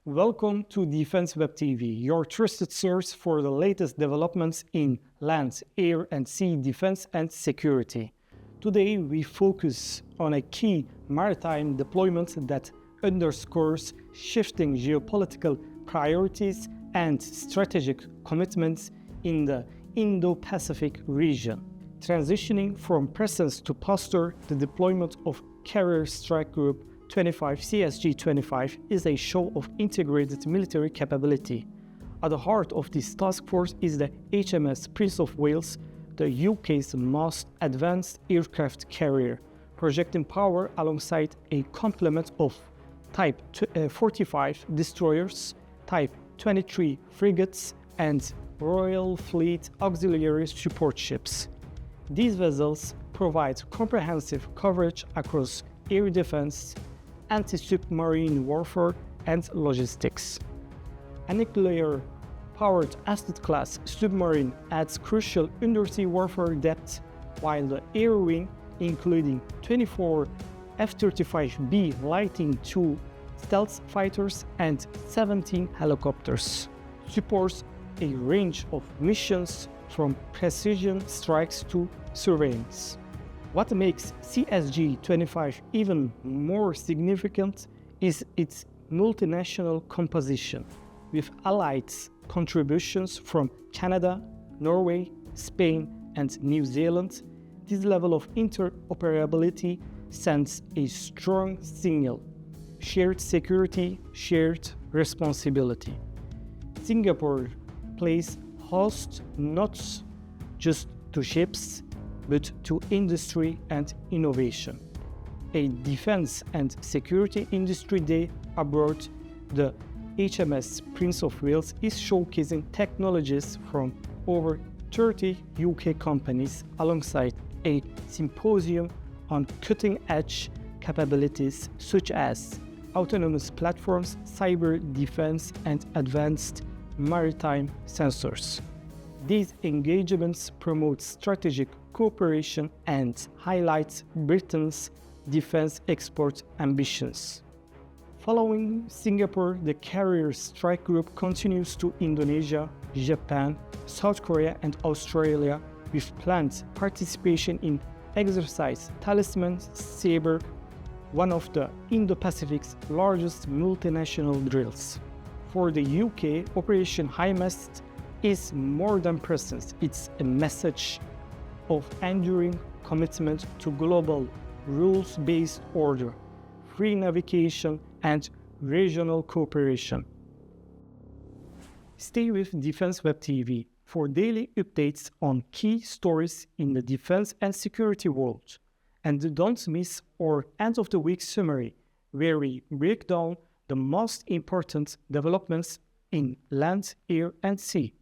Welcome to Defense Web TV, your trusted source for the latest developments in land, air, and sea defense and security. Today, we focus on a key maritime deployment that underscores shifting geopolitical priorities and strategic commitments in the Indo-Pacific region. Transitioning from presence to posture, the deployment of Carrier Strike Group 25 CSG-25 is a show of integrated military capability. At the heart of this task force is the HMS Prince of Wales, the UK's most advanced aircraft carrier, projecting power alongside a complement of Type 45 destroyers, Type 23 frigates, and Royal Fleet auxiliary support ships. These vessels provide comprehensive coverage across air defense, anti-submarine warfare, and logistics. A nuclear-powered Asset-class submarine adds crucial undersea warfare depth, while the air wing, including 24 F-35B Lightning II stealth fighters and 17 helicopters, supports a range of missions from precision strikes to surveillance. What makes CSG-25 even more significant is its multinational composition, with allied contributions from Canada, Norway, Spain, and New Zealand. This level of interoperability sends a strong signal: shared security, shared responsibility. Singapore plays host not just to ships, but to industry and innovation. A Defense and Security Industry Day abroad, the HMS Prince of Wales is showcasing technologies from over 30 UK companies alongside a symposium on cutting-edge capabilities such as autonomous platforms, cyber defense, and advanced maritime sensors. These engagements promote strategic cooperation and highlight Britain's defense export ambitions. Following Singapore, the Carrier Strike Group continues to Indonesia, Japan, South Korea, and Australia, with planned participation in Exercise Talisman Sabre, one of the Indo-Pacific's largest multinational drills. For the UK, Operation Highmast is more than presence. It's a message of enduring commitment to global rules-based order, free navigation, and regional cooperation. Stay with Defense Web TV for daily updates on key stories in the defense and security world. And don't miss our end of the week summary, where we break down the most important developments in land, air, and sea.